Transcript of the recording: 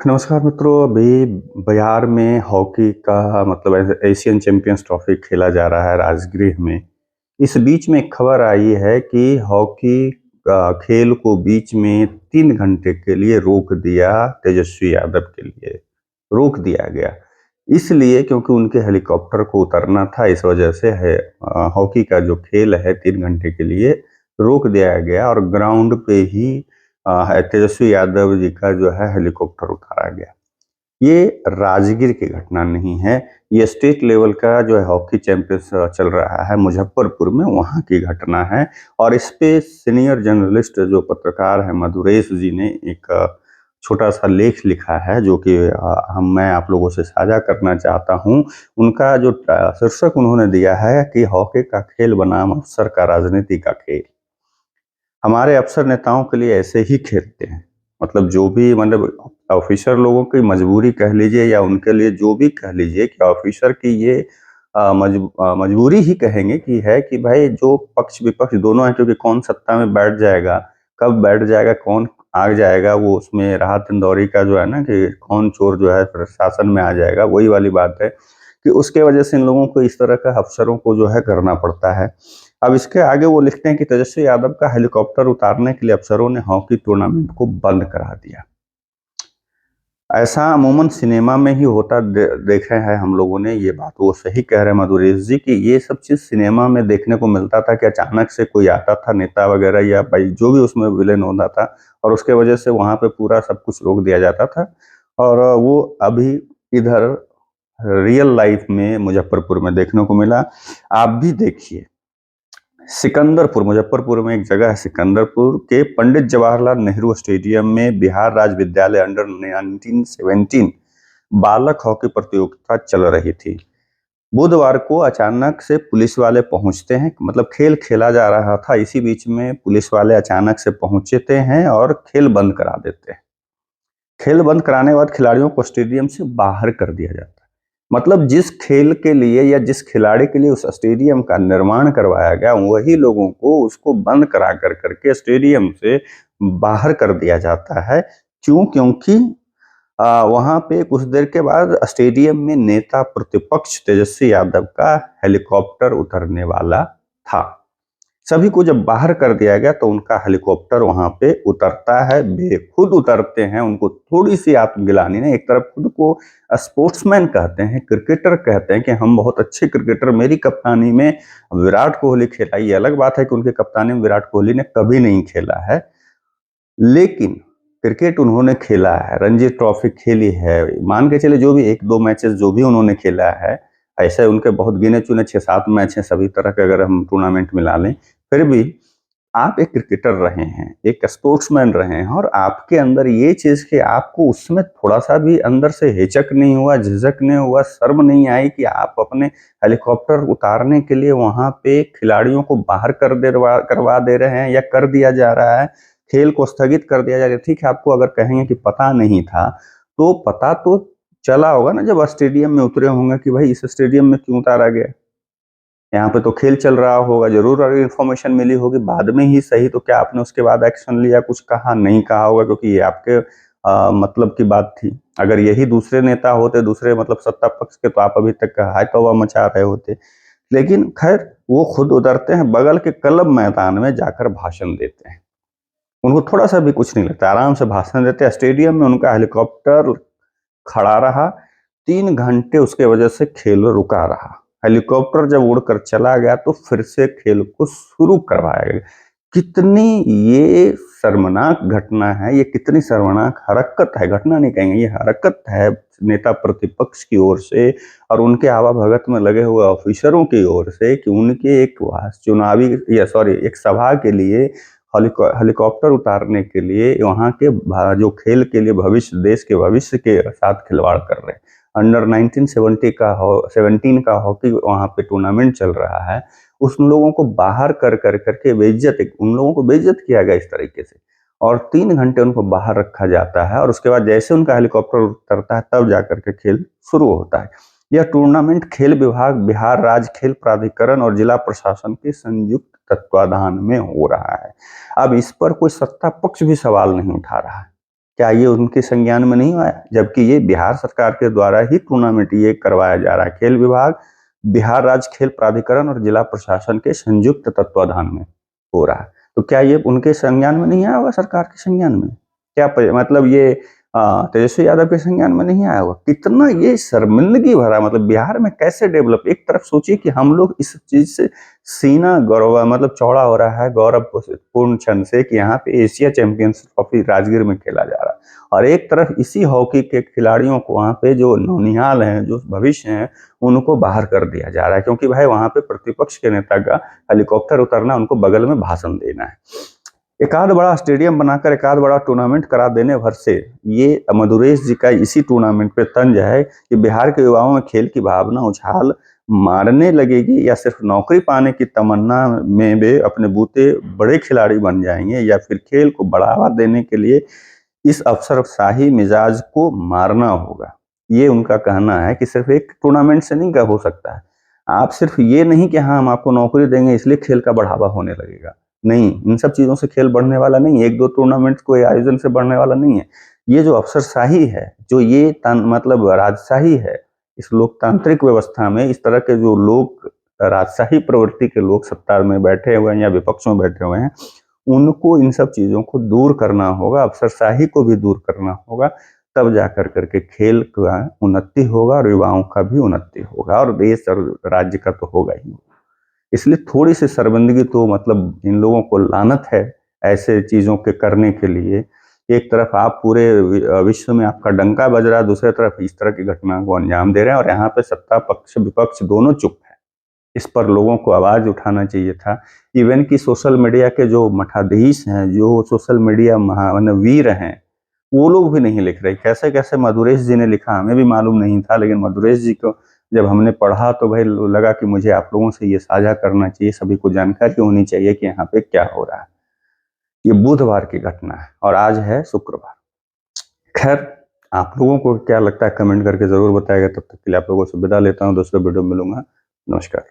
नमस्कार मित्रों, अभी बिहार में हॉकी का मतलब एशियन चैंपियंस ट्रॉफी खेला जा रहा है राजगृह में। इस बीच में एक खबर आई है कि हॉकी खेल को बीच में 3 घंटे के लिए रोक दिया, तेजस्वी यादव के लिए रोक दिया गया। इसलिए क्योंकि उनके हेलीकॉप्टर को उतरना था, इस वजह से हॉकी का जो खेल है 3 घंटे के लिए रोक दिया गया और ग्राउंड पे ही तेजस्वी यादव जी का जो है हेलीकॉप्टर उतारा गया। ये राजगीर की घटना नहीं है, ये स्टेट लेवल का जो है हॉकी चैंपियंस चल रहा है मुजफ्फरपुर में, वहाँ की घटना है। और इस पे सीनियर जर्नलिस्ट जो पत्रकार है मधुरेश जी ने एक छोटा-सा लेख लिखा है जो कि मैं आप लोगों से साझा करना चाहता हूँ। उनका जो शीर्षक उन्होंने दिया है कि हॉकी का खेल बनाम अफसर का राजनीति का खेल। हमारे अफसर नेताओं के लिए ऐसे ही खेलते हैं। मतलब जो भी मतलब ऑफिसर लोगों की मजबूरी कह लीजिए या उनके लिए जो भी कह लीजिए कि ऑफिसर की ये मजबूरी ही कहेंगे कि है कि भाई जो पक्ष-विपक्ष दोनों हैं, क्योंकि कौन सत्ता में बैठ जाएगा, कब बैठ जाएगा, कौन आ जाएगा, वो उसमें राहत इंदौरी का जो है ना कि कौन चोर जो है प्रशासन में आ जाएगा, वही वाली बात है कि उसके वजह से इन लोगों को इस तरह का अफसरों को जो है करना पड़ता है। अब इसके आगे वो लिखते हैं कि तेजस्वी यादव का हेलीकॉप्टर उतारने के लिए अफसरों ने हॉकी टूर्नामेंट को बंद करा दिया। ऐसा अमूमन सिनेमा में ही होता देखे हैं हम लोगों ने। ये बात वो सही कह रहे हैं मधुरेश जी कि ये सब चीज़ सिनेमा में देखने को मिलता था कि अचानक से कोई आता था नेता वगैरह या भाई जो भी उसमें विलेन होता था और उसके वजह से वहाँ पे पूरा सब कुछ रोक दिया जाता था। और वो अभी इधर रियल लाइफ में मुजफ्फरपुर में देखने को मिला। आप भी देखिए, सिकंदरपुर, मुजफ्फरपुर में एक जगह है सिकंदरपुर के पंडित जवाहरलाल नेहरू स्टेडियम में बिहार राज्य विद्यालय अंडर 1917 बालक हॉकी प्रतियोगिता चल रही थी। बुधवार को अचानक से पुलिस वाले पहुंचते हैं, मतलब खेल खेला जा रहा था, इसी बीच में पुलिस वाले अचानक से पहुंचते हैं और खेल बंद करा देते हैं। खेल बंद कराने के बाद खिलाड़ियों को स्टेडियम से बाहर कर दिया जाता है। मतलब जिस खेल के लिए या जिस खिलाड़ी के लिए उस स्टेडियम का निर्माण करवाया गया, वही लोगों को उसको बंद करा कर करके स्टेडियम से बाहर कर दिया जाता है। क्यों? क्योंकि वहां पे कुछ देर के बाद स्टेडियम में नेता प्रतिपक्ष तेजस्वी यादव का हेलीकॉप्टर उतरने वाला था। सभी को जब बाहर कर दिया गया तो उनका हेलीकॉप्टर वहां पे उतरता है, बेखुद उतरते हैं, उनको थोड़ी सी आत्मग्लानि नहीं, एक तरफ खुद को स्पोर्ट्समैन कहते हैं, क्रिकेटर कहते हैं कि हम बहुत अच्छे क्रिकेटर, मेरी कप्तानी में विराट कोहली खेला। ये अलग बात है कि उनकी कप्तानी में विराट कोहली ने कभी नहीं खेला है, लेकिन क्रिकेट उन्होंने खेला है, रणजी ट्रॉफी खेली है, मान के चले जो भी 1-2 मैचेस जो भी उन्होंने खेला है, ऐसे उनके बहुत गिने-चुने 6-7 मैच हैं सभी तरह के, अगर हम टूर्नामेंट मिला लें। फिर भी आप एक क्रिकेटर रहे हैं, एक स्पोर्ट्समैन रहे हैं और आपके अंदर ये चीज़ कि आपको उसमें थोड़ा-सा भी अंदर से हिचक नहीं हुआ, झिझक नहीं हुआ, शर्म नहीं आई कि आप अपने हेलीकॉप्टर उतारने के लिए वहाँ पे खिलाड़ियों को बाहर करवा दे रहे हैं या कर दिया जा रहा है, खेल को स्थगित कर दिया जा रहा है। ठीक है, आपको अगर कहेंगे कि पता नहीं था, तो पता तो चला होगा ना जब स्टेडियम में उतरे होंगे कि भाई इस स्टेडियम में क्यों उतारा गया? यहाँ पे तो खेल चल रहा होगा, ज़रूर अगर इन्फॉर्मेशन मिली होगी बाद में ही सही, तो क्या आपने उसके बाद एक्शन लिया? कुछ कहा? नहीं कहा होगा, क्योंकि ये आपके मतलब की बात थी। अगर यही दूसरे नेता होते, दूसरे मतलब सत्ता पक्ष के, तो आप अभी तक हाय तौबा मचा रहे होते। लेकिन खैर वो खुद उतरते हैं, बगल के क्लब मैदान में जाकर भाषण देते हैं। उनको थोड़ा-सा भी कुछ नहीं लगता, आराम से भाषण देते हैं। स्टेडियम में उनका हेलीकॉप्टर खड़ा रहा, 3 घंटे उसके वजह से खेल रुका रहा। हेलीकॉप्टर जब उड़कर चला गया तो फिर से खेल को शुरू करवाया गया। कितनी ये शर्मनाक घटना है, ये कितनी शर्मनाक हरकत है, घटना नहीं कहेंगे, ये हरकत है नेता प्रतिपक्ष की ओर से और उनके आवा-भगत में लगे हुए ऑफिसरों की ओर से कि उनके एक चुनावी या सॉरी एक सभा के लिए हेलीकॉप्टर उतारने के लिए वहाँ के जो खेल के लिए भविष्य, देश के भविष्य के साथ खिलवाड़ कर रहे हैं। अंडर 17 का हॉकी वहाँ पे टूर्नामेंट चल रहा है। उन लोगों को बाहर कर बेइज्जत, उन लोगों को बेइज्जत किया गया इस तरीके से और 3 घंटे उनको बाहर रखा जाता है और उसके बाद जैसे उनका हेलीकॉप्टर उतरता है तब जाकर के खेल शुरू होता है। यह टूर्नामेंट खेल विभाग, बिहार राज्य खेल प्राधिकरण और जिला प्रशासन के संयुक्त तत्वाधान में हो रहा है। अब इस पर कोई सत्ता पक्ष भी सवाल नहीं उठा रहा है। क्या ये उनके संज्ञान में नहीं आया? जबकि ये बिहार सरकार के द्वारा ही टूर्नामेंट ये करवाया जा रहा है। खेल विभाग, बिहार राज्य खेल प्राधिकरण और जिला प्रशासन के संयुक्त तत्वाधान में हो रहा है। तो क्या ये उनके संज्ञान में नहीं आया होगा, सरकार के संज्ञान में? क्या मतलब ये तेजस्वी यादव के संज्ञान में नहीं आया होगा? कितना ये शर्मिंदगी भरा, मतलब बिहार में कैसे डेवलप, एक तरफ सोचिए कि हम लोग इस चीज से सीना गौरव मतलब चौड़ा हो रहा है गौरव पूर्ण क्षण से कि यहाँ पे एशिया चैंपियंस ट्रॉफी राजगीर में खेला जा रहा है, और एक तरफ इसी हॉकी के खिलाड़ियों को वहाँ पे जो नौनिहाल हैं, जो भविष्य हैं, उनको बाहर कर दिया जा रहा है, क्योंकि भाई वहाँ पे प्रतिपक्ष के नेता का हेलीकॉप्टर उतरना, उनको बगल में भाषण देना है। एक आध बड़ा स्टेडियम बनाकर एक आध बड़ा टूर्नामेंट करा देने भर से ये मधुरेश जी का इसी टूर्नामेंट पे तंज है कि बिहार के युवाओं में खेल की भावना उछाल मारने लगेगी, या सिर्फ नौकरी पाने की तमन्ना में वे अपने बूते बड़े खिलाड़ी बन जाएंगे, या फिर खेल को बढ़ावा देने के लिए इस अफसरशाही मिजाज को मारना होगा। ये उनका कहना है कि सिर्फ एक टूर्नामेंट से नहीं हो सकता है। आप सिर्फ ये नहीं कि हाँ हम आपको नौकरी देंगे इसलिए खेल का बढ़ावा होने लगेगा, नहीं, इन सब चीजों से खेल बढ़ने वाला नहीं है। एक दो टूर्नामेंट को आयोजन से बढ़ने वाला नहीं है। ये जो अफसरशाही है, जो ये मतलब राजशाही है, इस लोकतांत्रिक व्यवस्था में इस तरह के जो लोग राजशाही प्रवृत्ति के लोग सत्ता में बैठे हुए हैं या विपक्ष में बैठे हुए हैं, उनको इन सब चीजों को दूर करना होगा, अफसरशाही को भी दूर करना होगा, तब जाकर करके खेल का उन्नति होगा और युवाओं का भी उन्नति होगा, और देश और राज्य का तो होगा ही। इसलिए थोड़ी सी शर्मिंदगी तो मतलब इन लोगों को लानत है ऐसे चीजों के करने के लिए। एक तरफ आप पूरे विश्व में आपका डंका बज रहा है, दूसरी तरफ इस तरह की घटना को अंजाम दे रहे हैं, और यहाँ पे सत्ता पक्ष विपक्ष दोनों चुप है। इस पर लोगों को आवाज उठाना चाहिए था। इवन कि सोशल मीडिया के जो मठाधीश हैं, जो सोशल मीडिया वीर हैं, वो लोग भी नहीं लिख रहे। कैसे कैसे मधुरेश जी ने लिखा, हमें भी मालूम नहीं था, लेकिन मधुरेश जी को जब हमने पढ़ा तो भाई लगा कि मुझे आप लोगों से ये साझा करना चाहिए, सभी को जानकारी होनी चाहिए कि यहाँ पे क्या हो रहा है। ये बुधवार की घटना है और आज है शुक्रवार। खैर, आप लोगों को क्या लगता है कमेंट करके जरूर बताएगा। तब तक के लिए आप लोगों से विदा लेता हूँ, दूसरे वीडियो में मिलूंगा। नमस्कार।